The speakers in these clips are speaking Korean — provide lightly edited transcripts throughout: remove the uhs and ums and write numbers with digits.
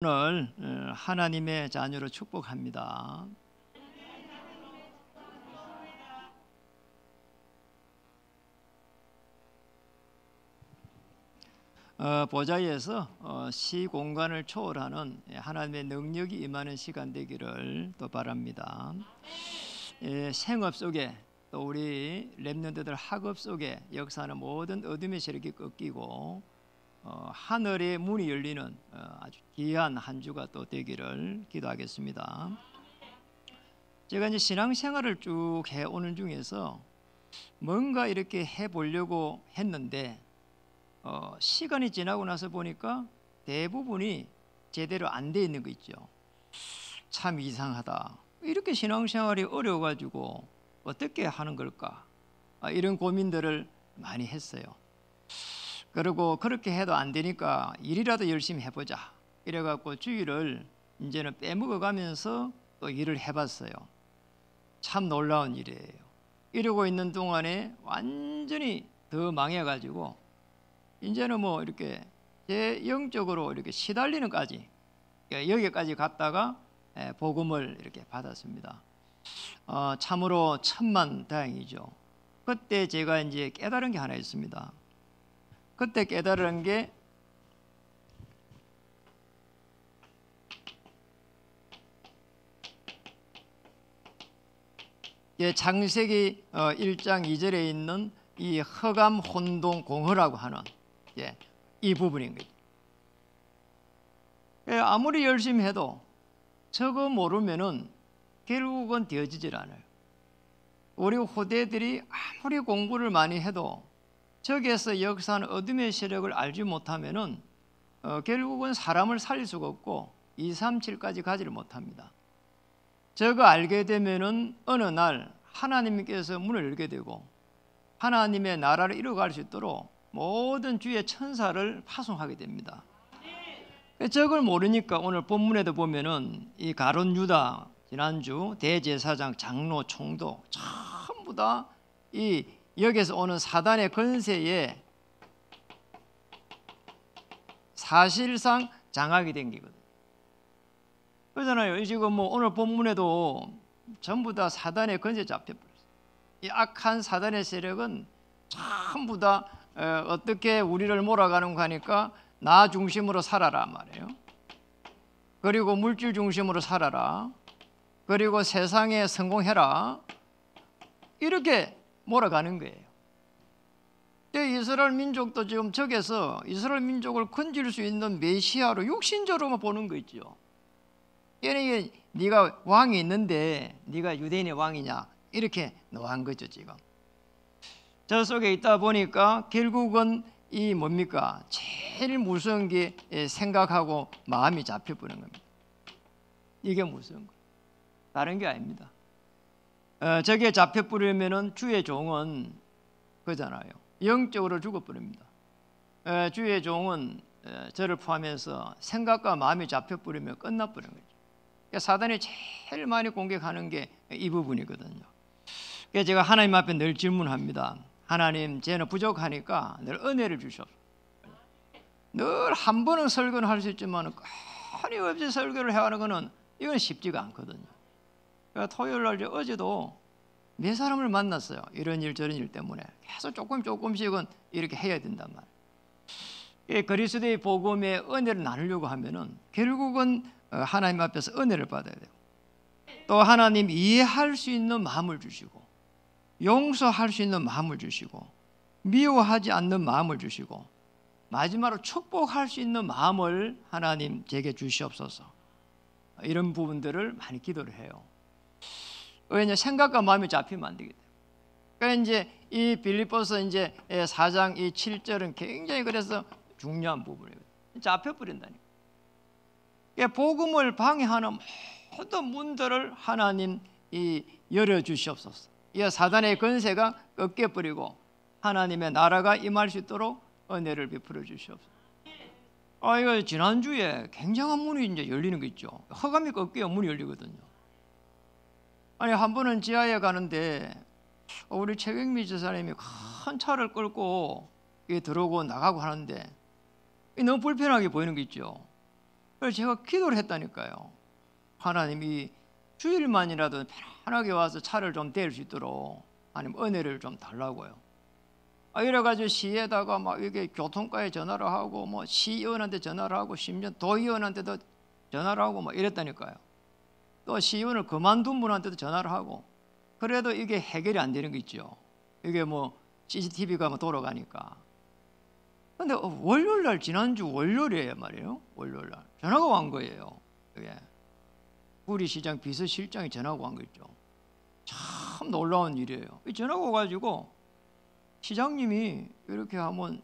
오늘 하나님의 자녀로 축복합니다. 보좌에서 시공간을 초월하는 하나님의 능력이 임하는 시간 되기를 또 바랍니다. 생업 속에 또 우리 렘넌트들 학업 속에 역사하는 모든 어둠의 세력이 꺾이고 하늘의 문이 열리는 아주 귀한 한 주가 또 되기를 기도하겠습니다. 제가 이제 신앙생활을 쭉 해오는 중에서 뭔가 이렇게 해보려고 했는데 시간이 지나고 나서 보니까 대부분이 제대로 안 돼 있는 거 있죠. 참 이상하다. 이렇게 신앙생활이 어려워가지고 어떻게 하는 걸까? 이런 고민들을 많이 했어요. 그리고 그렇게 해도 안 되니까 일이라도 열심히 해보자 이래갖고 주일을 이제는 빼먹어가면서 또 일을 해봤어요. 참 놀라운 일이에요. 이러고 있는 동안에 완전히 더 망해가지고 이제는 뭐 이렇게 제 영적으로 이렇게 시달리는까지 여기까지 갔다가 복음을 이렇게 받았습니다. 참으로 천만다행이죠. 그때 제가 이제 깨달은 게 하나 있습니다. 그때 깨달은 게 창세기 1장 2절에 있는 이 허감 혼동 공허라고 하는 이 부분인 거죠. 아무리 열심히 해도 저거 모르면은 결국은 되어지질 않아요. 우리 후대들이 아무리 공부를 많이 해도 저기에서 역사하는 어둠의 세력을 알지 못하면은 결국은 사람을 살릴 수가 없고 237까지 가지를 못합니다. 저거 알게 되면은 어느 날 하나님께서 문을 열게 되고 하나님의 나라를 이루어갈 수 있도록 모든 주의 천사를 파송하게 됩니다. 저걸 모르니까 오늘 본문에도 보면은 이 가룟 유다 지난주 대제사장 장로 총독 전부 다 이 여기서 오는 사단의 권세에 사실상 장악이 된 거거든요. 그러잖아요. 지금 뭐 오늘 본문에도 전부 다 사단의 권세에 잡혀버렸어요. 이 악한 사단의 세력은 전부 다 어떻게 우리를 몰아가는가 하니까 나 중심으로 살아라 말이에요. 그리고 물질 중심으로 살아라. 그리고 세상에 성공해라. 이렇게 몰아가는 거예요. 이스라엘 민족도 지금 저기서 이스라엘 민족을 건질 수 있는 메시아로 육신적으로만 보는 거 있죠. 얘는 네가 왕이 있는데 네가 유대인의 왕이냐 이렇게 노한 거죠. 지금 저 속에 있다 보니까 결국은 이 뭡니까 제일 무서운 게 생각하고 마음이 잡혀버리는 겁니다. 이게 무서운 거예요. 다른 게 아닙니다. 저기에 잡혀버리면은 주의 종은 그잖아요. 영적으로 죽어버립니다. 주의 종은 저를 포함해서 생각과 마음이 잡혀버리면 끝나버리는 거죠. 그러니까 사단이 제일 많이 공격하는 게 이 부분이거든요. 그래서 제가 하나님 앞에 늘 질문합니다. 하나님, 쟤는 부족하니까 늘 은혜를 주셔서 늘 한 번은 설교는 할 수 있지만 끊임없이 설교를 해가는 거는 이건 쉽지가 않거든요. 그러니까 토요일 날 어제도 몇 사람을 만났어요. 이런 일 저런 일 때문에 계속 조금씩은 이렇게 해야 된단 말이에요. 그리스도의 복음의 은혜를 나누려고 하면은 결국은 하나님 앞에서 은혜를 받아야 돼요. 또 하나님 이해할 수 있는 마음을 주시고 용서할 수 있는 마음을 주시고 미워하지 않는 마음을 주시고 마지막으로 축복할 수 있는 마음을 하나님 제게 주시옵소서. 이런 부분들을 많이 기도를 해요. 왜냐 생각과 마음이 잡히면 안 되기 때문에. 그러니까 이제 이 빌립보서 이제 4장 이 7절은 굉장히 그래서 중요한 부분이에요. 잡혀버린다니까. 그러니까 복음을 방해하는 모든 문들을 하나님 이 열어 주시옵소서. 이 사단의 권세가 꺾여버리고 하나님의 나라가 임할 수 있도록 은혜를 베풀어 주시옵소서. 이거 지난주에 굉장한 문이 이제 열리는 거 있죠. 허감이 꺾여야 문이 열리거든요. 아니 한 번은 지하에 가는데 우리 최경미 지사님이 큰 차를 끌고 들어오고 나가고 하는데 너무 불편하게 보이는 게 있죠. 그래서 제가 기도를 했다니까요. 하나님이 주일만이라도 편하게 와서 차를 좀 댈 수 있도록 아니면 은혜를 좀 달라고요. 이래가지고 시에다가 막 이게 교통과에 전화를 하고 뭐 시의원한테 전화를 하고 심지어 도의원한테도 전화를 하고 막 이랬다니까요. 또 시의원을 그만둔 분한테도 전화를 하고. 그래도 이게 해결이 안 되는 거 있죠. 이게 뭐 CCTV가 뭐 돌아가니까. 근데 월요일날, 지난주 월요일이에요 말이에요. 월요일날 전화가 온 거예요. 그게 구리시장 비서실장이 전화가 온 거 있죠. 참 놀라운 일이에요. 전화가 와가지고 시장님이 이렇게 한번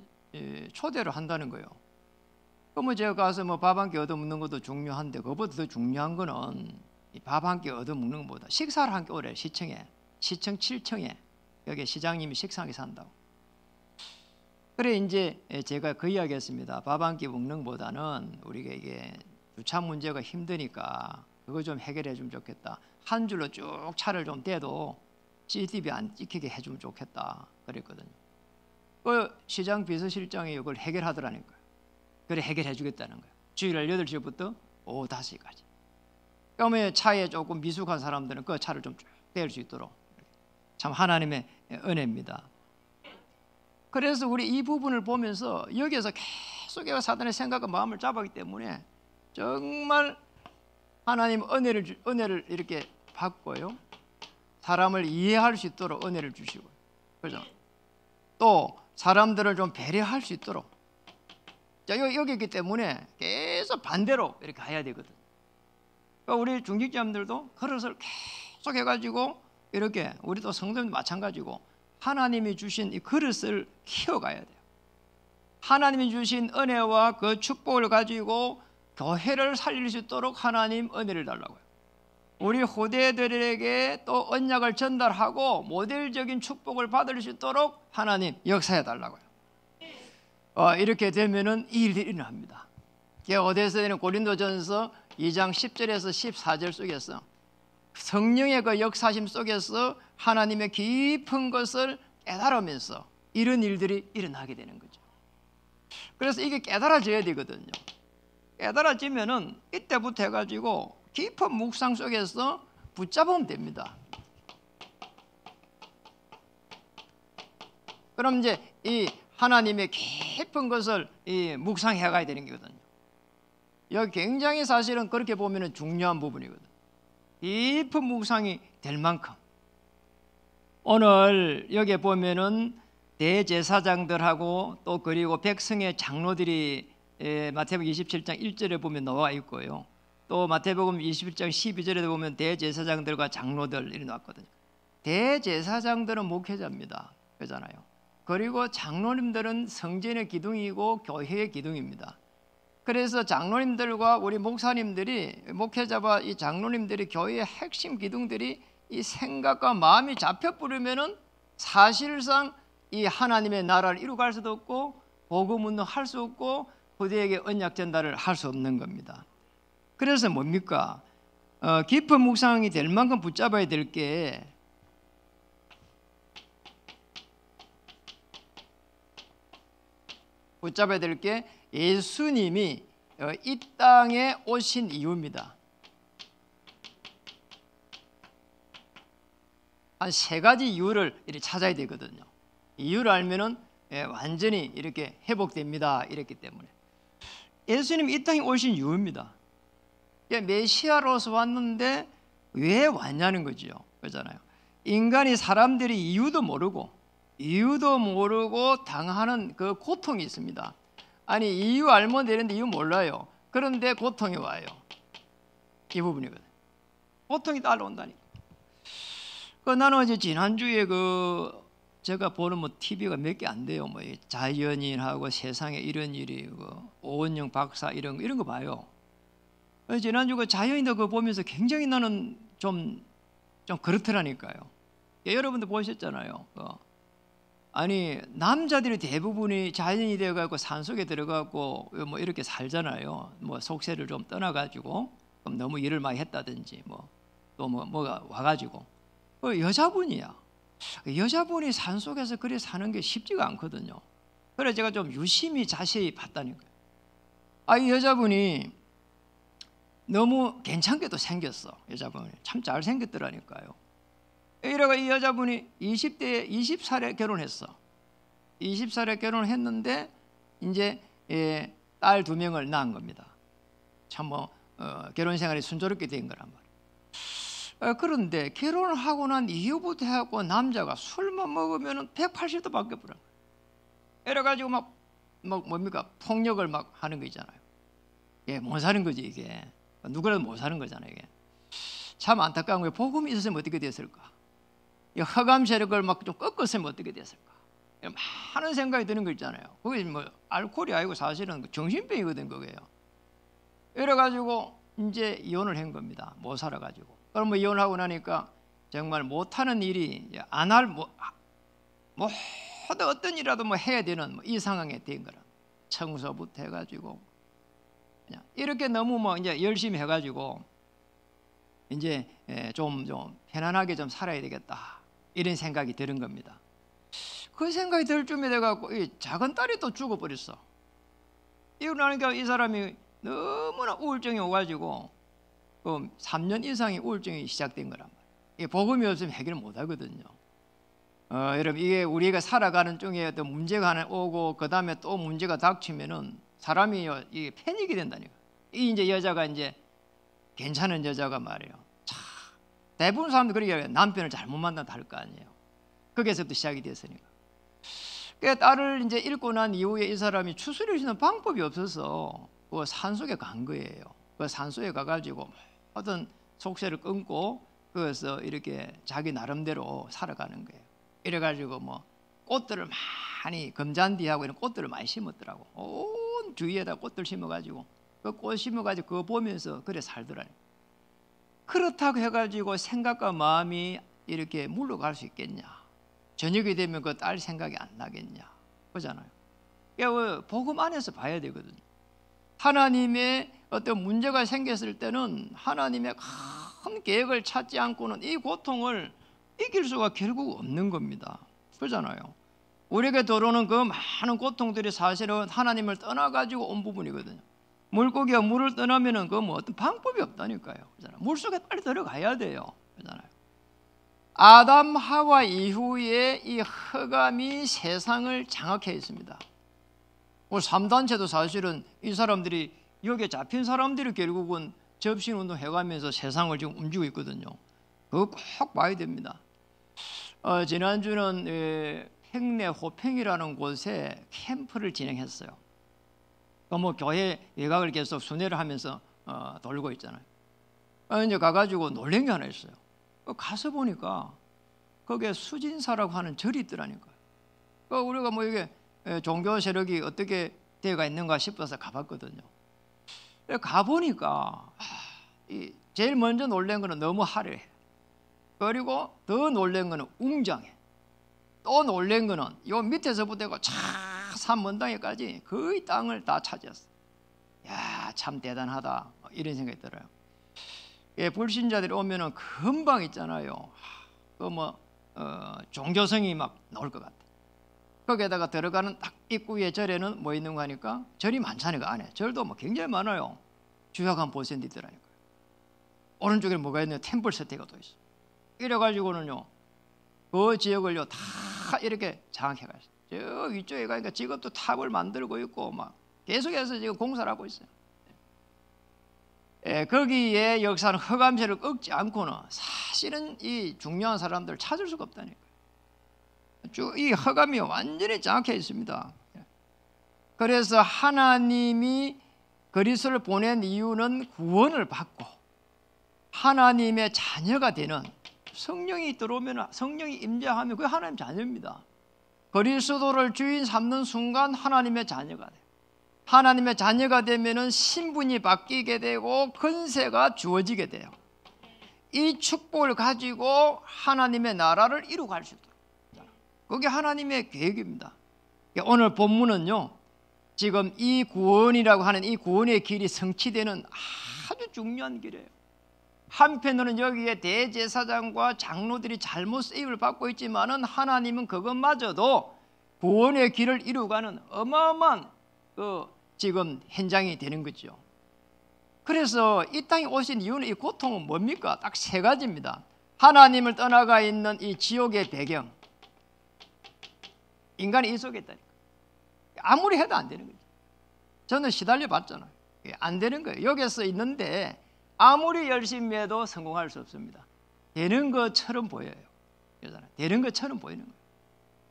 초대를 한다는 거예요. 그러면 제가 가서 뭐 밥 한 끼 얻어먹는 것도 중요한데 그것보다 더 중요한 거는 밥 한 끼 얻어먹는 것보다 식사를 한 끼 오래 시청 7층에 여기 시장님이 식상에 산다고. 그래 이제 제가 그 이야기 했습니다. 밥 한 끼 먹는 것보다는 우리가 이게 주차 문제가 힘드니까 그거 좀 해결해 주면 좋겠다. 한 줄로 쭉 차를 좀 떼도 CCTV 안 찍히게 해주면 좋겠다 그랬거든요. 그 시장 비서실장이 이걸 해결하더라니까요. 그래 해결해 주겠다는 거예요. 주일날 8시부터 오후 5시까지. 그러면 차에 조금 미숙한 사람들은 그 차를 좀 쭉 뗄 수 있도록. 참 하나님의 은혜입니다. 그래서 우리 이 부분을 보면서 여기에서 계속 사단의 생각과 마음을 잡았기 때문에 정말 하나님 은혜를 이렇게 받고요. 사람을 이해할 수 있도록 은혜를 주시고, 그죠? 또 사람들을 좀 배려할 수 있도록. 자, 여기 있기 때문에 계속 반대로 이렇게 가야 되거든. 그러니까 우리 중직자님들도 그릇을 계속 해가지고 이렇게 우리도 성도님도 마찬가지고 하나님이 주신 이 그릇을 키워가야 돼요. 하나님이 주신 은혜와 그 축복을 가지고 교회를 살릴 수 있도록 하나님 은혜를 달라고요. 우리 후대들에게 또 언약을 전달하고 모델적인 축복을 받을 수 있도록 하나님 역사해 달라고요. 이렇게 되면은 이 일이 일어납니다. 어디에서는 고린도전서 2장 10절에서 14절 속에서 성령의 그 역사심 속에서 하나님의 깊은 것을 깨달으면서 이런 일들이 일어나게 되는 거죠. 그래서 이게 깨달아져야 되거든요. 깨달아지면은 이때부터 해가지고 깊은 묵상 속에서 붙잡으면 됩니다. 그럼 이제 이 하나님의 깊은 것을 묵상해 가야 되는 거거든요. 여기 굉장히 사실은 그렇게 보면 중요한 부분이거든요. 깊은 묵상이 될 만큼. 오늘 여기에 보면은 대제사장들하고 또 그리고 백성의 장로들이 마태복음 27장 1절에 보면 나와 있고요. 또 마태복음 21장 12절에 보면 대제사장들과 장로들 이렇게 나왔거든요. 대제사장들은 목회자입니다. 그렇잖아요. 그리고 장로님들은 성전의 기둥이고 교회의 기둥입니다. 그래서 장로님들과 우리 목사님들이 목회자와 이 장로님들이 교회의 핵심 기둥들이 이 생각과 마음이 잡혀 부르면은 사실상 이 하나님의 나라를 이루갈 수도 없고 복음 운동할 수 없고 후대에게 언약 전달을 할 수 없는 겁니다. 그래서 뭡니까? 깊은 묵상이 될 만큼 붙잡아야 될 게 예수님이 이 땅에 오신 이유입니다. 한 3가지 이유를 이렇게 찾아야 되거든요. 이유를 알면은 완전히 이렇게 회복됩니다. 이랬기 때문에 예수님이 이 땅에 오신 이유입니다. 메시아로서 왔는데 왜 왔냐는 거죠. 그렇잖아요. 인간이 사람들이 이유도 모르고 당하는 그 고통이 있습니다. 아니 이유 알면 되는데 이유 몰라요. 그런데 고통이 와요. 이 부분이거든요. 고통이 따라온다니까. 나는 이제 지난주에 제가 보는 TV가 몇 개 안 돼요. 자연인하고 세상에 이런 일이 오은영 박사 이런 거 봐요. 지난주 자연인도 그거 보면서 굉장히 나는 좀 그렇더라니까요. 여러분도 보셨잖아요. 아니 남자들이 대부분이 자연인이 되어가지고 산속에 들어가고 이렇게 살잖아요. 속세를 좀 떠나가지고 너무 일을 많이 했다든지 뭐가 와가지고 여자분이야. 여자분이 산속에서 그래 사는 게 쉽지가 않거든요. 그래서 제가 좀 유심히 자세히 봤다니까요. 이 여자분이 너무 괜찮게도 생겼어. 여자분이 참 잘생겼더라니까요. 이래가 이 여자분이 20대에 20살에 결혼했어. 20살에 결혼을 했는데 이제 딸 2명을 낳은 겁니다. 참 결혼 생활이 순조롭게 된 거란 말이에요. 그런데 결혼을 하고 난 이후부터 해갖고 남자가 술만 먹으면 180도 바뀌어버려. 이래가지고 막 뭡니까? 폭력을 막 하는 거 있잖아요. 못 사는 거지 이게. 누구라도 못 사는 거잖아요 이게. 참 안타까운 거예요. 복음이 있었으면 어떻게 됐을까? 이 허감 세력을 막 좀 꺾었으면 어떻게 됐을까? 많은 생각이 드는 거 있잖아요. 그게 뭐 알코올이 아니고 사실은 정신병이거든 그게요. 이래가지고 이제 이혼을 한 겁니다. 못 살아가지고. 그럼 뭐 이혼을 하고 나니까 정말 못하는 일이 안 할 어떤 일이라도 뭐 해야 되는 이 상황에 된 거라. 청소부터 해가지고 그냥 이렇게 너무 뭐 이제 열심히 해가지고 이제 좀 편안하게 좀 살아야 되겠다 이런 생각이 드는 겁니다. 그 생각이 들 쯤에 돼갖고 이 작은 딸이 또 죽어버렸어. 이러니까 이 사람이 너무나 우울증이 오가지고 3년 이상의 우울증이 시작된 거란 말이에요. 이게 복음이 없으면 해결 못 하거든요. 여러분 이게 우리가 살아가는 중에 어떤 문제가 하나 오고 그 다음에 또 문제가 닥치면은 사람이 이게 패닉이 된다니까. 이 이제 여자가 이제 괜찮은 여자가 말이에요. 참 대부분 사람들 그렇게 해요. 남편을 잘못 만나다 할 거 아니에요. 거기서부터 시작이 됐으니까. 그 딸을 이제 잃고 난 이후에 이 사람이 추스릴 수 있는 방법이 없어서 그 산속에 간 거예요. 그 산속에 가가지고 어떤 속세를 끊고 거기서 이렇게 자기 나름대로 살아가는 거예요. 이래가지고 뭐 꽃들을 많이 금잔디하고 이런 꽃들을 많이 심었더라고. 온 주위에다 꽃들 심어가지고 그 꽃 심어가지고 그거 보면서 그래 살더라니. 그렇다고 해가지고 생각과 마음이 이렇게 물러갈 수 있겠냐? 저녁이 되면 그 딸 생각이 안 나겠냐? 그러잖아요. 복음 안에서 봐야 되거든요. 하나님의 어떤 문제가 생겼을 때는 하나님의 큰 계획을 찾지 않고는 이 고통을 이길 수가 결국 없는 겁니다. 그러잖아요. 우리에게 들어오는 그 많은 고통들이 사실은 하나님을 떠나가지고 온 부분이거든요. 물고기가 물을 떠나면은 그 뭐 어떤 방법이 없다니까요. 그러잖아요. 물속에 빨리 들어가야 돼요. 그러잖아요. 아담 하와 이후에 이 흑암이 세상을 장악해 있습니다. 오늘 3단체도 사실은 이 사람들이 여기에 잡힌 사람들이 결국은 접신운동 해가면서 세상을 지금 움직이고 있거든요. 그거 꼭 봐야 됩니다. 지난주는 팽내 호팽이라는 곳에 캠프를 진행했어요. 뭐 교회 외곽을 계속 순회를 하면서 돌고 있잖아요. 이제 가가지고 놀란 게 하나 있어요. 가서 보니까 거기에 수진사라고 하는 절이 있더라니까요. 우리가 뭐 이게 종교 세력이 어떻게 되어가 있는가 싶어서 가봤거든요. 가보니까 제일 먼저 놀란 거는 너무 화려해. 그리고 더 놀란 거는 웅장해. 또 놀란 거는 요 밑에서부터 산 먼당에까지 거의 땅을 다 차지했어. 야, 참 대단하다 이런 생각이 들어요. 불신자들이 오면은 금방 있잖아요. 종교성이 막 나올 것 같아. 거기에다가 들어가는 딱 입구의 절에는 뭐 있는 거 하니까 절이 많잖아요. 그 안에 절도 뭐 굉장히 많아요. 주약 한 보센트 있더라니까요. 오른쪽에 뭐가 있냐면 템플 세트가 또 있어. 이래가지고는요 그 지역을요 다 이렇게 장악해가지고 저 위쪽에 가니까 지금도 탑을 만들고 있고 막 계속해서 지금 공사를 하고 있어요. 거기에 역사는 흑암세를 꺾지 않고는 사실은 이 중요한 사람들을 찾을 수가 없다니까요. 이 흑암이 완전히 장악해 있습니다. 그래서 하나님이 그리스도를 보낸 이유는 구원을 받고 하나님의 자녀가 되는, 성령이 들어오면 성령이 임재하면 그게 하나님 자녀입니다. 그리스도를 주인 삼는 순간 하나님의 자녀가 돼요. 하나님의 자녀가 되면은 신분이 바뀌게 되고 권세가 주어지게 돼요. 이 축복을 가지고 하나님의 나라를 이루갈 수 있도록, 그게 하나님의 계획입니다. 오늘 본문은요 지금 이 구원이라고 하는 이 구원의 길이 성취되는 아주 중요한 길이에요. 한편으로는 여기에 대제사장과 장로들이 잘못 쓰임을 받고 있지만은 하나님은 그것마저도 구원의 길을 이루가는 어마어마한 지금 현장이 되는 거죠. 그래서 이 땅에 오신 이유는, 이 고통은 뭡니까? 딱 세 가지입니다. 하나님을 떠나가 있는 이 지옥의 배경, 인간이 이 속에 있다니까. 아무리 해도 안 되는 거죠. 저는 시달려 봤잖아요. 안 되는 거예요. 여기서 있는데 아무리 열심히 해도 성공할 수 없습니다. 되는 것처럼 보여요. 되는 것처럼 보이는 거예요.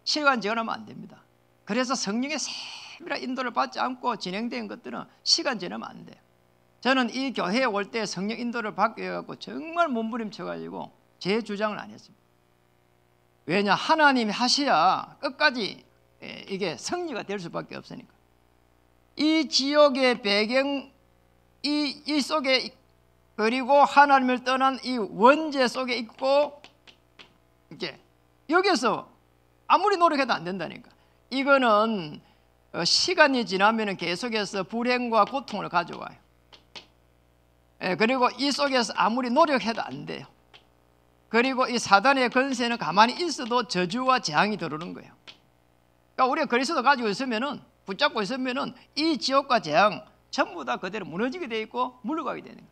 시간 지나면 안 됩니다. 그래서 성령의 세밀한 인도를 받지 않고 진행된 것들은 시간 지나면 안 돼요. 저는 이 교회에 올 때 성령 인도를 받게 해갖고 정말 몸부림쳐가지고 제 주장을 안 했습니다. 왜냐? 하나님이 하셔야 끝까지 이게 승리가 될 수밖에 없으니까. 이 지옥의 배경, 이 속에, 그리고 하나님을 떠난 이 원죄 속에 있고, 이게 여기서 아무리 노력해도 안 된다니까. 이거는 시간이 지나면 계속해서 불행과 고통을 가져와요. 그리고 이 속에서 아무리 노력해도 안 돼요. 그리고 이 사단의 권세는 가만히 있어도 저주와 재앙이 들어오는 거예요. 그러니까 우리가 그리스도 가지고 있으면은, 붙잡고 있으면은 이 지옥과 재앙 전부 다 그대로 무너지게 돼 있고 물러가게 되는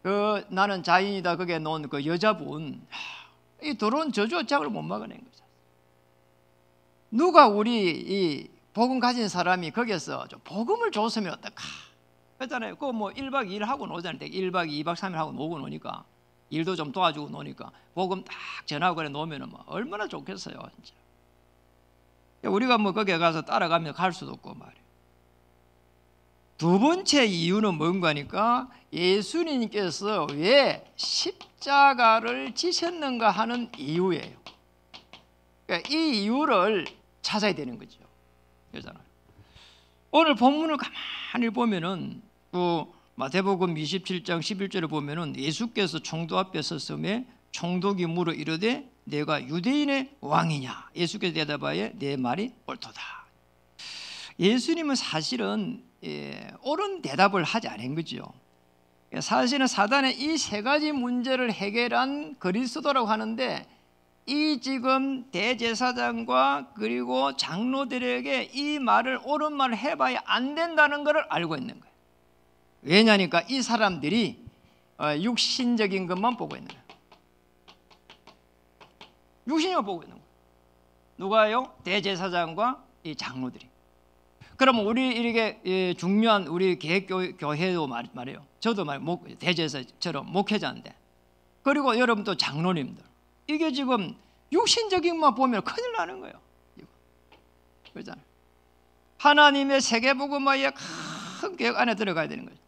거예요. 나는 자인이다 거기에 놓은 그 여자분, 이 들어온 저주와 재앙을 못 막아낸 거죠. 누가 우리 이 복음 가진 사람이 거기서 좀 복음을 줬으면 어떨까? 그렇잖아요. 그거 뭐 1박 2일 하고 노잖아요. 1박 2박 3일 하고 노고 노니까, 일도 좀 도와주고 노니까 복음 딱 전하고 그래 놓으면 뭐 얼마나 좋겠어요, 진짜. 우리가 뭐 거기에 가서 따라가면 갈 수도 없고 말이에요. 두 번째 이유는 뭔가니까, 예수님께서 왜 십자가를 지셨는가 하는 이유예요. 그러니까 이 이유를 찾아야 되는 거죠. 그렇잖아요. 오늘 본문을 가만히 보면은 마태복음 27장 11절에 보면은 예수께서 총독 앞에 섰음에 총독이 물어 이르되 내가 유대인의 왕이냐? 예수께서 대답하여 내 말이 옳도다. 예수님은 사실은 옳은 대답을 하지 않은 거죠. 사실은 사단의 이 세 가지 문제를 해결한 그리스도라고 하는데, 이 지금 대제사장과 그리고 장로들에게 이 말을, 옳은 말을 해봐야 안 된다는 것을 알고 있는 거예요. 왜냐니까 이 사람들이 육신적인 것만 보고 있는 거예요. 육신을 보고 있는 거예요. 누가요? 대제사장과 이 장로들이. 그러면 우리 이렇게 중요한 우리 개혁교회도 말이에요. 저도 대제사처럼 목회자인데, 그리고 여러분도 장로님들, 이게 지금 육신적인 것만 보면 큰일 나는 거예요. 그렇잖아요. 하나님의 세계복음화의 큰 계획 안에 들어가야 되는 거죠.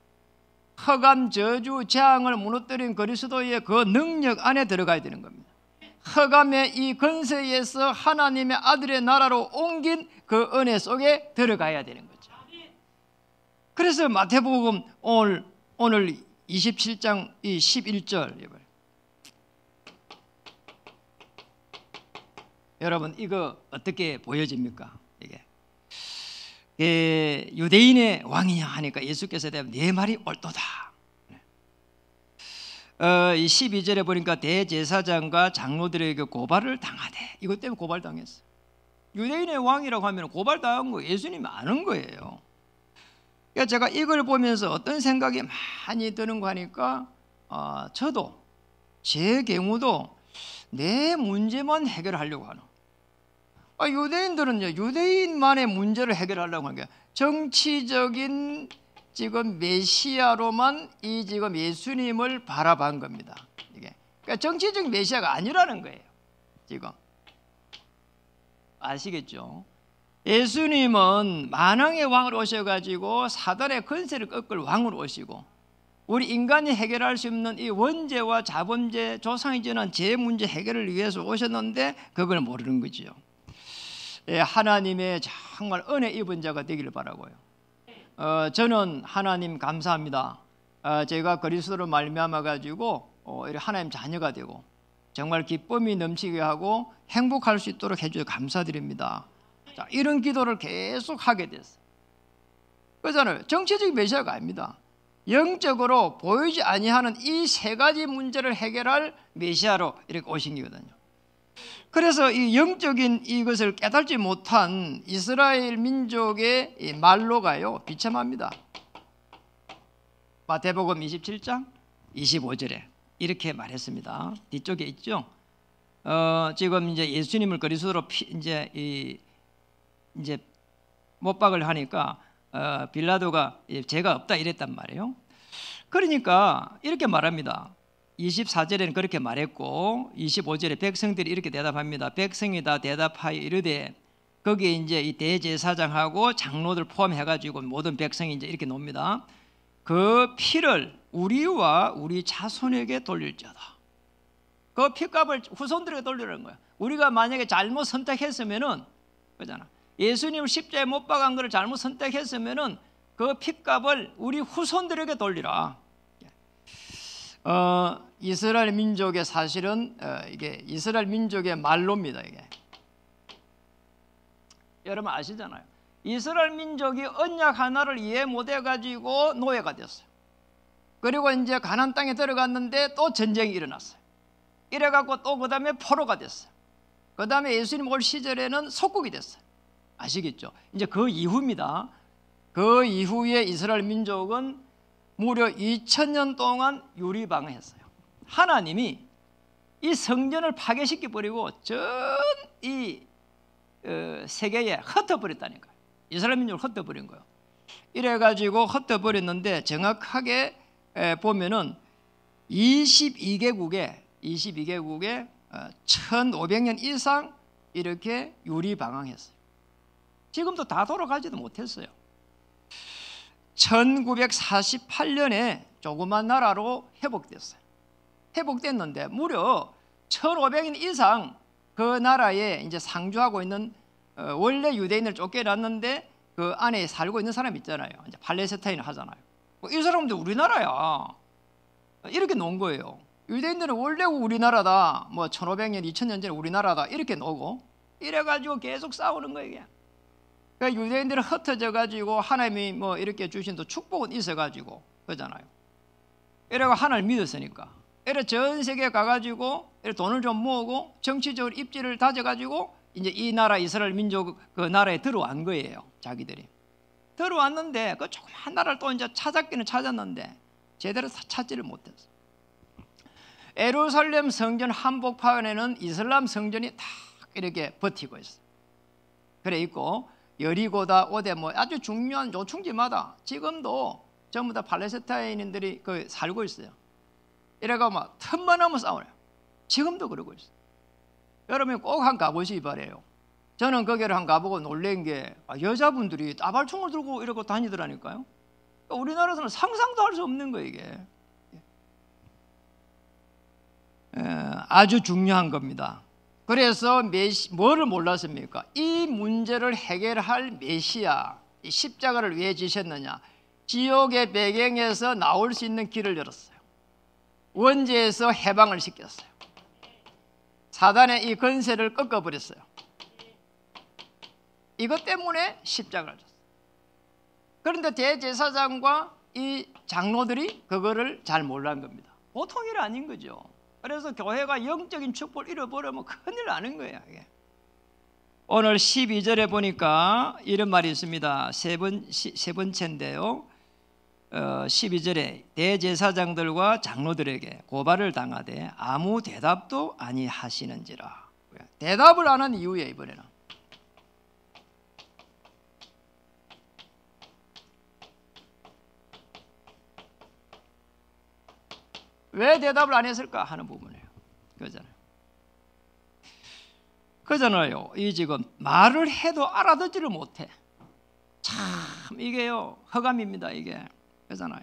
흑암, 저주, 재앙을 무너뜨린 그리스도의 그 능력 안에 들어가야 되는 겁니다. 흑암의 이 권세에서 하나님의 아들의 나라로 옮긴 그 은혜 속에 들어가야 되는 거죠. 그래서 마태복음 오늘 27장 11절, 여러분 이거 어떻게 보여집니까? 이게 유대인의 왕이냐 하니까 예수께서 내 말이 옳도다. 이 12절에 보니까 대제사장과 장로들에게 고발을 당하되, 이것 때문에 고발당했어요. 유대인의 왕이라고 하면 고발당한 거 예수님이 아는 거예요. 그러니까 제가 이걸 보면서 어떤 생각이 많이 드는 거 하니까, 저도 제 경우도 내 문제만 해결하려고 하는, 유대인들은요, 유대인만의 문제를 해결하려고 하는 게 정치적인 지금 메시아로만 이 지금 예수님을 바라본 겁니다. 이게 그러니까 정치적인 메시아가 아니라는 거예요. 지금 아시겠죠? 예수님은 만왕의 왕으로 오셔가지고 사단의 권세를 꺾을 왕으로 오시고, 우리 인간이 해결할 수 없는 이 원죄와 자범죄, 조상이 지난 죄 문제 해결을 위해서 오셨는데 그걸 모르는 거지요. 하나님의 정말 은혜 입은 자가 되기를 바라고요. 저는 하나님 감사합니다. 제가 그리스도로 말미암아 가지고 하나님 자녀가 되고 정말 기쁨이 넘치게 하고 행복할 수 있도록 해주셔서 감사드립니다. 자, 이런 기도를 계속 하게 됐어요. 그렇잖아요. 정치적인 메시아가 아닙니다. 영적으로 보이지 아니하는 이 세 가지 문제를 해결할 메시아로 이렇게 오신 거거든요. 그래서 이 영적인 이것을 깨닫지 못한 이스라엘 민족의 이 말로가요 비참합니다. 마태복음 27장 25절에 이렇게 말했습니다. 뒤쪽에 있죠. 지금 이제 예수님을 그리스도로 이제 못박을 하니까 빌라도가 죄가 없다 이랬단 말이에요. 그러니까 이렇게 말합니다. 24절에는 그렇게 말했고 25절에 백성들이 이렇게 대답합니다. 백성이 다 대답하여 이르되, 거기에 이제 이 대제사장하고 장로들 포함해가지고 모든 백성이 이제 이렇게 놉니다. 그 피를 우리와 우리 자손에게 돌릴지어다. 그 피값을 후손들에게 돌리라는 거야. 우리가 만약에 잘못 선택했으면은, 그잖아. 예수님을 십자가에 못 박은 것을 잘못 선택했으면은 그 피값을 우리 후손들에게 돌리라. 이스라엘 민족의 사실은 이게 이스라엘 민족의 말로입니다. 이게 여러분 아시잖아요. 이스라엘 민족이 언약 하나를 이해 못해 가지고 노예가 됐어요. 그리고 이제 가나안 땅에 들어갔는데 또 전쟁이 일어났어요. 이래 갖고 또 그다음에 포로가 됐어요. 그다음에 예수님 올 시절에는 속국이 됐어요. 아시겠죠? 이제 그 이후입니다. 그 이후에 이스라엘 민족은 무려 2000년 동안 유리방어했어요. 하나님이 이 성전을 파괴시켜 버리고 전 이 세계에 흩어버렸다니까요. 이스라엘 민족을 흩어버린 거예요. 이래가지고 흩어버렸는데 정확하게 보면은 22개국에 1500년 이상 이렇게 유리방황했어요. 지금도 다 돌아가지도 못했어요. 1948년에 조그만 나라로 회복됐어요. 회복됐는데 무려 1500년 이상 그 나라에 이제 상주하고 있는 원래 유대인을 쫓겨났는데 그 안에 살고 있는 사람 있잖아요. 이제 팔레스타인을 하잖아요. 이 사람들 우리나라야. 이렇게 놓은 거예요. 유대인들은 원래 우리나라다. 뭐 1500년, 2000년 전에 우리나라다. 이렇게 놓고 이래가지고 계속 싸우는 거예요. 이게. 그러니까 유대인들은 흩어져 가지고 하나님이 뭐 이렇게 주신 또 축복은 있어 가지고 그러잖아요. 이래가 하나님을 믿었으니까. 이래 전 세계에 가가지고 이래 돈을 좀 모으고 정치적으로 입지를 다져가지고 이제 이 나라 이스라엘 민족 그 나라에 들어온 거예요. 자기들이 들어왔는데 그 조그만 나라를 또 이제 찾았기는 찾았는데 제대로 찾지를 못했어. 예루살렘 성전 한복판에는 이슬람 성전이 다 이렇게 버티고 있어. 그래 있고 여리고다 오대 뭐 아주 중요한 요충지마다 지금도 전부 다 팔레스타인인들이 그 살고 있어요. 이래가 막 틈만 나면 싸우네요. 지금도 그러고 있어요. 여러분이 꼭 한 가보시기 바래요. 저는 거기를 한 가보고 놀란 게 여자분들이 따발총을 들고 이러고 다니더라니까요. 그러니까 우리나라에서는 상상도 할 수 없는 거예요 이게. 아주 중요한 겁니다. 그래서 뭐를 몰랐습니까? 이 문제를 해결할 메시아, 이 십자가를 왜 지셨느냐? 지옥의 배경에서 나올 수 있는 길을 열었어요. 원죄에서 해방을 시켰어요. 사단의 이 권세를 꺾어버렸어요. 이것 때문에 십자가를 졌어요. 그런데 대제사장과 이 장로들이 그거를 잘 몰란 겁니다. 보통 일 아닌 거죠. 그래서 교회가 영적인 축복을 잃어버리면 큰일 나는 거예요. 이게. 오늘 12절에 보니까 이런 말이 있습니다. 세 번째인데요. 12절에 대제사장들과 장로들에게 고발을 당하되 아무 대답도 아니하시는지라. 대답을 안 한 이유에 이번에는 왜 대답을 안 했을까 하는 부분이에요. 그잖아요. 이 지금 말을 해도 알아듣지를 못해. 참 이게요 허감입니다. 이게 그잖아요.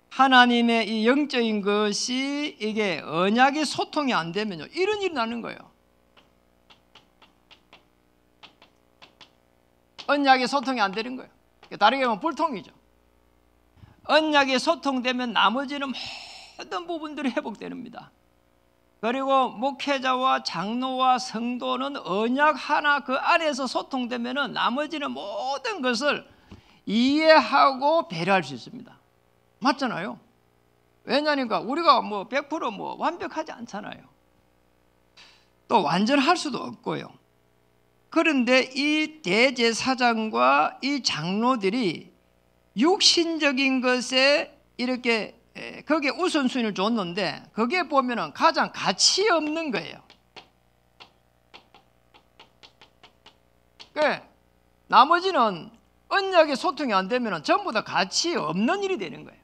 하나님의 이 영적인 것이 이게 언약이 소통이 안 되면요 이런 일이 나는 거예요. 언약이 소통이 안 되는 거예요. 다르게 하면 불통이죠. 언약이 소통되면 나머지는 모든 부분들이 회복됩니다. 그리고 목회자와 장로와 성도는 언약 하나 그 안에서 소통되면 나머지는 모든 것을 이해하고 배려할 수 있습니다. 맞잖아요. 왜냐니까 우리가 뭐 100% 뭐 완벽하지 않잖아요. 또 완전할 수도 없고요. 그런데 이 대제사장과 이 장로들이 육신적인 것에 이렇게 거기에 우선순위를 줬는데 거기에 보면은 가장 가치 없는 거예요. 나머지는 언약의 소통이 안 되면은 전부 다 가치 없는 일이 되는 거예요.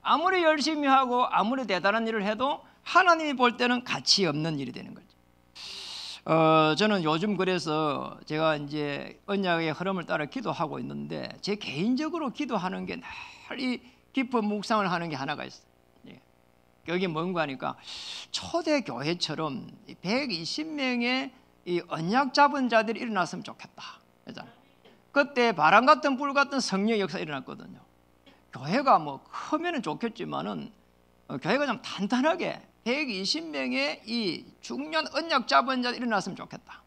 아무리 열심히 하고 아무리 대단한 일을 해도 하나님이 볼 때는 가치 없는 일이 되는 거죠. 저는 요즘 그래서 제가 이제 언약의 흐름을 따라 기도하고 있는데 제 개인적으로 기도하는 게 늘 이 깊은 묵상을 하는 게 하나가 있어요. 여기 뭔가 하니까 초대 교회처럼 120명의 이 언약 잡은 자들이 일어났으면 좋겠다. 그때 바람 같은 불 같은 성령의 역사 일어났거든요. 교회가 뭐 크면은 좋겠지만은 교회가 좀 단단하게 120명의 이 중요한 언약 잡은 자들이 일어났으면 좋겠다.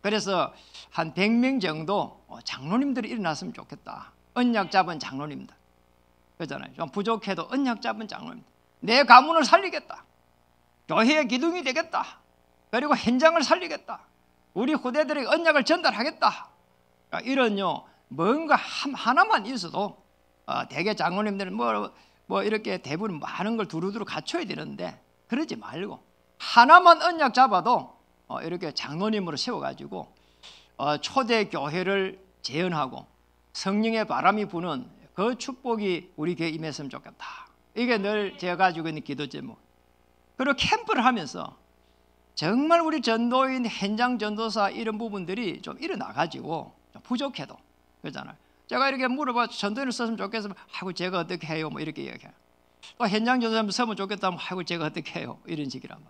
그래서 한 100명 정도 장로님들이 일어났으면 좋겠다. 언약 잡은 장로님들. 그렇잖아요. 좀 부족해도 언약 잡은 장로님들. 내 가문을 살리겠다. 교회의 기둥이 되겠다. 그리고 현장을 살리겠다. 우리 후대들에게 언약을 전달하겠다. 이런요 뭔가 하나만 있어도 대개 장로님들은 뭐 이렇게 대부분 많은 걸 두루두루 갖춰야 되는데 그러지 말고 하나만 언약 잡아도 이렇게 장로님으로 세워가지고 초대 교회를 재현하고 성령의 바람이 부는 그 축복이 우리 교회에 임했으면 좋겠다. 이게 늘 제가 가지고 있는 기도 제목. 그리고 캠프를 하면서 정말 우리 전도인, 현장 전도사 이런 부분들이 좀 일어나가지고 좀 부족해도 그러잖아요. 제가 이렇게 물어봐 전도인을 썼으면 좋겠으면 아이고 제가 어떻게 해요? 뭐 이렇게 얘기해요. 또 현장 전도사 쓰면 좋겠다면 아이고 제가 어떻게 해요? 이런 식이란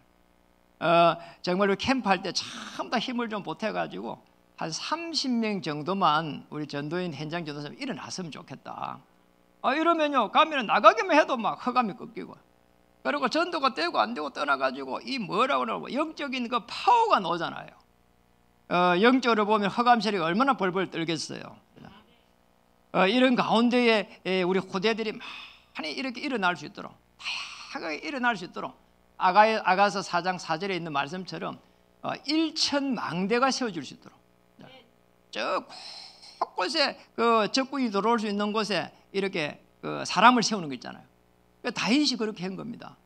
말이에요. 정말 우리 캠프할 때 참 다 힘을 좀 보태가지고 한 30명 정도만 우리 전도인 현장 전도사 일어났으면 좋겠다. 이러면요 가면은 나가기만 해도 막 허감이 꺾이고 그리고 전도가 되고 안 되고 떠나가지고 이 뭐라고 그러고 영적인 그 파워가 나오잖아요. 영적으로 보면 허감 세력이 얼마나 벌벌 떨겠어요. 이런 가운데에 우리 후대들이 많이 이렇게 일어날 수 있도록 다양하게 일어날 수 있도록 아가서 4장 4절에 있는 말씀처럼 1,000망대가 세워질 수 있도록 저 곳곳에 그 적군이 들어올 수 있는 곳에 이렇게 그 사람을 세우는 거 있잖아요. 다윗이 그렇게 한 겁니다.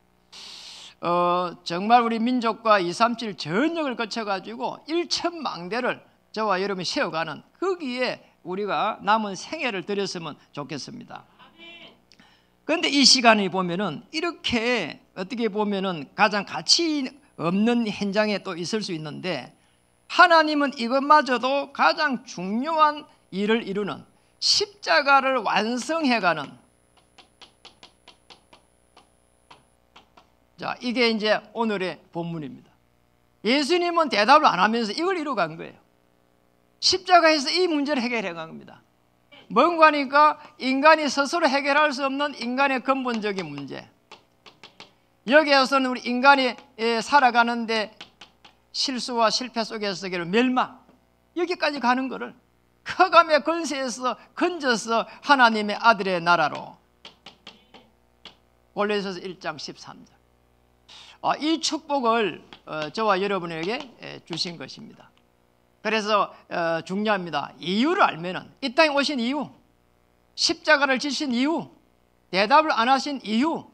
정말 우리 민족과 237 전역을 거쳐가지고 1,000망대를 저와 여러분이 세워가는 거기에 우리가 남은 생애를 드렸으면 좋겠습니다. 그런데 이 시간에 보면은 이렇게 어떻게 보면은 가장 가치 없는 현장에 또 있을 수 있는데 하나님은 이것마저도 가장 중요한 일을 이루는 십자가를 완성해가는 자 이게 이제 오늘의 본문입니다. 예수님은 대답을 안 하면서 이걸 이루어간 거예요. 십자가에서 이 문제를 해결해 간 겁니다. 뭔가 하니까 인간이 스스로 해결할 수 없는 인간의 근본적인 문제. 여기에서는 우리 인간이 살아가는데 실수와 실패 속에서 멸망 여기까지 가는 거를 흑암의 권세에서 건져서 하나님의 아들의 나라로 골로새서 1장 13절 이 축복을 저와 여러분에게 주신 것입니다. 그래서 중요합니다. 이유를 알면은 이 땅에 오신 이유, 십자가를 지신 이유, 대답을 안 하신 이유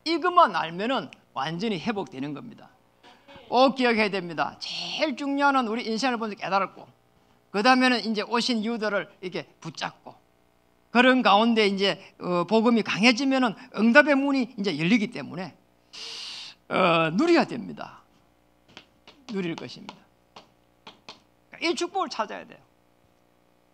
이것만 알면은 완전히 회복되는 겁니다. 꼭 기억해야 됩니다. 제일 중요한 건 우리 인생을 보면서 깨달았고 그 다음에는 이제 오신 이유들을 이렇게 붙잡고 그런 가운데 이제 복음이 강해지면은 응답의 문이 이제 열리기 때문에 누려야 됩니다. 누릴 것입니다. 이 축복을 찾아야 돼요.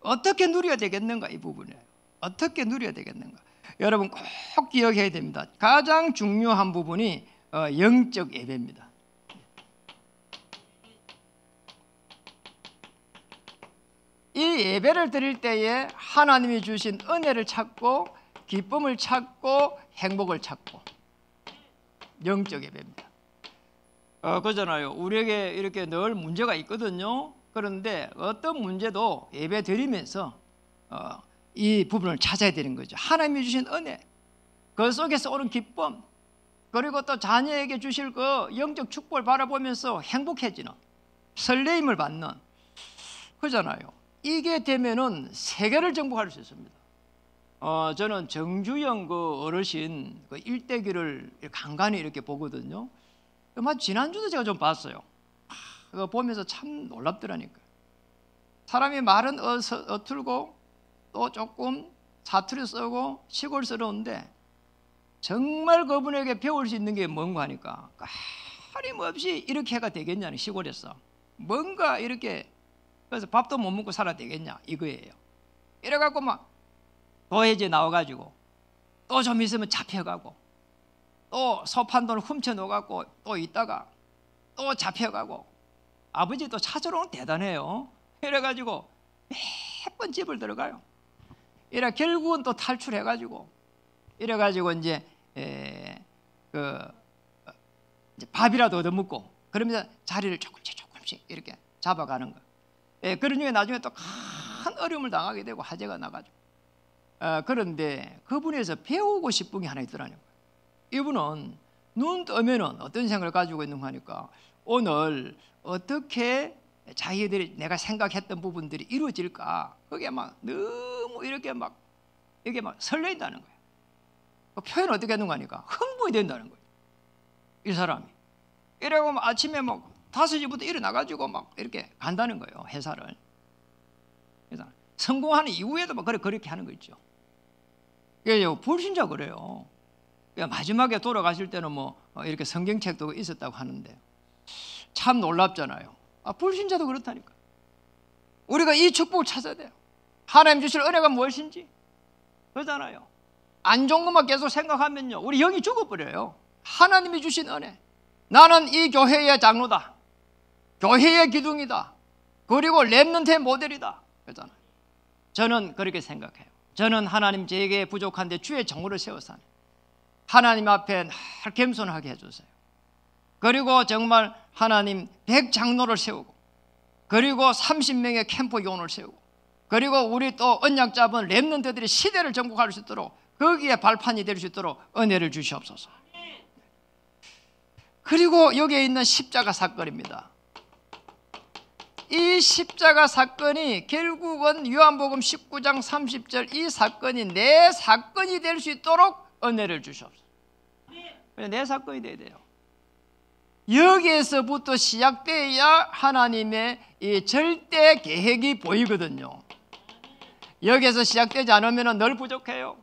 어떻게 누려야 되겠는가 이 부분이에요. 어떻게 누려야 되겠는가. 여러분 꼭 기억해야 됩니다. 가장 중요한 부분이 영적 예배입니다. 이 예배를 드릴 때에 하나님이 주신 은혜를 찾고 기쁨을 찾고 행복을 찾고 영적 예배입니다. 그잖아요. 우리에게 이렇게 늘 문제가 있거든요. 그런데 어떤 문제도 예배 드리면서 이 부분을 찾아야 되는 거죠. 하나님이 주신 은혜, 그 속에서 오는 기쁨, 그리고 또 자녀에게 주실 그 영적 축복을 바라보면서 행복해지는 설레임을 받는 그잖아요. 이게 되면은 세계를 정복할 수 있습니다. 저는 정주영 그 어르신 그 일대기를 간간히 이렇게 보거든요. 지난주도 제가 좀 봤어요. 그거 보면서 참 놀랍더라니까. 사람이 말은 어툴고 또 조금 사투리 쓰고 시골스러운데 정말 그분에게 배울 수 있는 게 뭔가 하니까 끊임없이 이렇게 해가 되겠냐는, 시골에서 뭔가 이렇게, 그래서 밥도 못 먹고 살아야 되겠냐 이거예요. 이래갖고 막 도해지 나와가지고 또 좀 있으면 잡혀가고 또 소판돈을 훔쳐 놓아갖고 또 있다가 또 잡혀가고, 아버지 또 찾으러 오면 대단해요. 이래가지고 매번 집을 들어가요. 이래 결국은 또 탈출해가지고 이래가지고 이제 밥이라도 얻어먹고 그러면서 자리를 조금씩 이렇게 잡아가는 거예요. 그런 중에 나중에 또 큰 어려움을 당하게 되고 화재가 나가지고. 그런데 그분에서 배우고 싶은 게 하나 있더라는 거예요. 이분은 눈 뜨면은 어떤 생각을 가지고 있는 거 하니까 오늘 어떻게 자기들이 내가 생각했던 부분들이 이루어질까, 그게 막 너무 이렇게 막 이게 막 설레인다는 거예요. 표현 어떻게 하는 거 하니까 흥분이 된다는 거예요, 이 사람이. 이러고 막 아침에 막 5시부터 일어나가지고 막 이렇게 간다는 거예요, 회사를. 그래서 성공하는 이후에도 막 그렇게 하는 거 있죠. 불신자 그래요. 마지막에 돌아가실 때는 뭐 이렇게 성경책도 있었다고 하는데 참 놀랍잖아요. 불신자도 그렇다니까. 우리가 이 축복을 찾아야 돼요. 하나님 주실 은혜가 무엇인지. 그러잖아요. 안 좋은 것만 계속 생각하면요, 우리 영이 죽어버려요. 하나님이 주신 은혜, 나는 이 교회의 장로다, 교회의 기둥이다, 그리고 렘넌트의 모델이다, 그러잖아요. 저는 그렇게 생각해요. 저는 하나님 제게 부족한데 주의 정오를 세워서 하나님 앞에 늘 겸손하게 해주세요. 그리고 정말 하나님 100장로를 세우고, 그리고 30명의 캠프 요원을 세우고, 그리고 우리 또 언약 잡은 렘넌트들이 시대를 정복할 수 있도록 거기에 발판이 될 수 있도록 은혜를 주시옵소서. 그리고 여기에 있는 십자가 사건입니다. 이 십자가 사건이 결국은 요한복음 19장 30절, 이 사건이 내 사건이 될 수 있도록 은혜를 주시옵소서. 내 사건이 돼야 돼요. 여기에서부터 시작돼야 하나님의 이 절대 계획이 보이거든요. 여기에서 시작되지 않으면 늘 부족해요,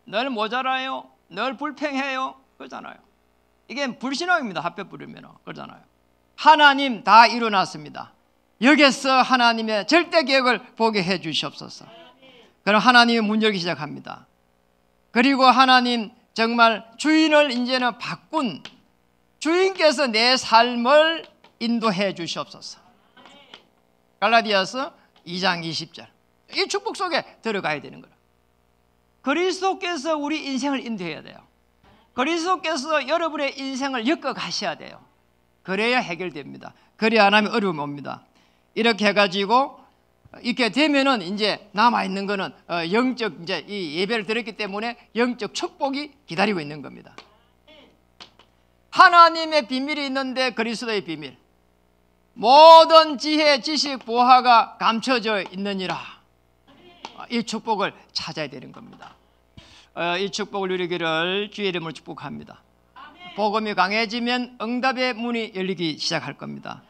늘 모자라요, 늘 불평해요, 그러잖아요. 이게 불신앙입니다. 합해 부르면 그러잖아요. 하나님 다 이루어놨습니다. 여기서 하나님의 절대 계획을 보게 해 주시옵소서. 그럼 하나님이 문 열기 시작합니다. 그리고 하나님 정말 주인을 이제는 바꾼 주인께서 내 삶을 인도해 주시옵소서. 갈라디아서 2장 20절. 이 축복 속에 들어가야 되는 거예요. 그리스도께서 우리 인생을 인도해야 돼요. 그리스도께서 여러분의 인생을 엮어 가셔야 돼요. 그래야 해결됩니다. 그래야 하나님 어려움이 옵니다. 이렇게 해가지고 있게 되면은 이제 남아있는 거는 영적, 이제 이 예배를 드렸기 때문에 영적 축복이 기다리고 있는 겁니다. 하나님의 비밀이 있는데 그리스도의 비밀, 모든 지혜, 지식, 보화가 감춰져 있느니라. 이 축복을 찾아야 되는 겁니다. 이 축복을 누리기를 주의 이름으로 축복합니다. 복음이 강해지면 응답의 문이 열리기 시작할 겁니다.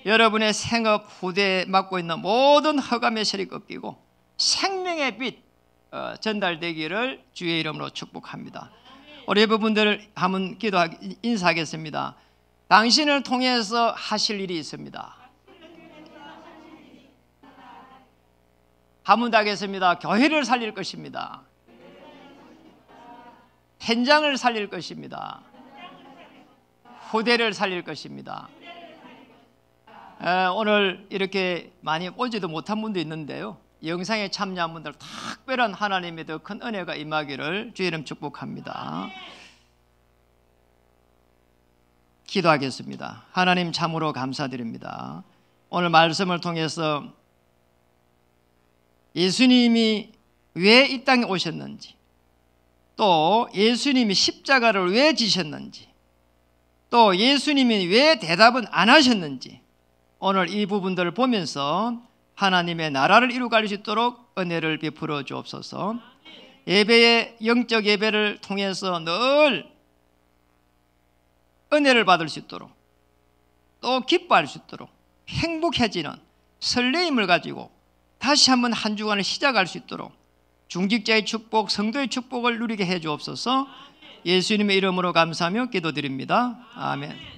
여러분의 생업 후대에 맡고 있는 모든 허감의 실이 꺾이고 생명의 빛 전달되기를 주의 이름으로 축복합니다. 우리 여러분들 한번 인사하겠습니다. 당신을 통해서 하실 일이 있습니다. 한번 더 하겠습니다. 교회를 살릴 것입니다. 현장을 살릴 것입니다. 후대를 살릴 것입니다. 오늘 이렇게 많이 오지도 못한 분도 있는데요, 영상에 참여한 분들 특별한 하나님의 더 큰 은혜가 임하기를 주의 이름 축복합니다. 기도하겠습니다. 하나님 참으로 감사드립니다. 오늘 말씀을 통해서 예수님이 왜 이 땅에 오셨는지, 또 예수님이 십자가를 왜 지셨는지, 또 예수님이 왜 대답은 안 하셨는지, 오늘 이 부분들을 보면서 하나님의 나라를 이루어갈 수 있도록 은혜를 베풀어 주옵소서. 예배의 영적 예배를 통해서 늘 은혜를 받을 수 있도록 또 기뻐할 수 있도록 행복해지는 설레임을 가지고 다시 한번 한 주간을 시작할 수 있도록 중직자의 축복, 성도의 축복을 누리게 해 주옵소서. 예수님의 이름으로 감사하며 기도드립니다. 아멘.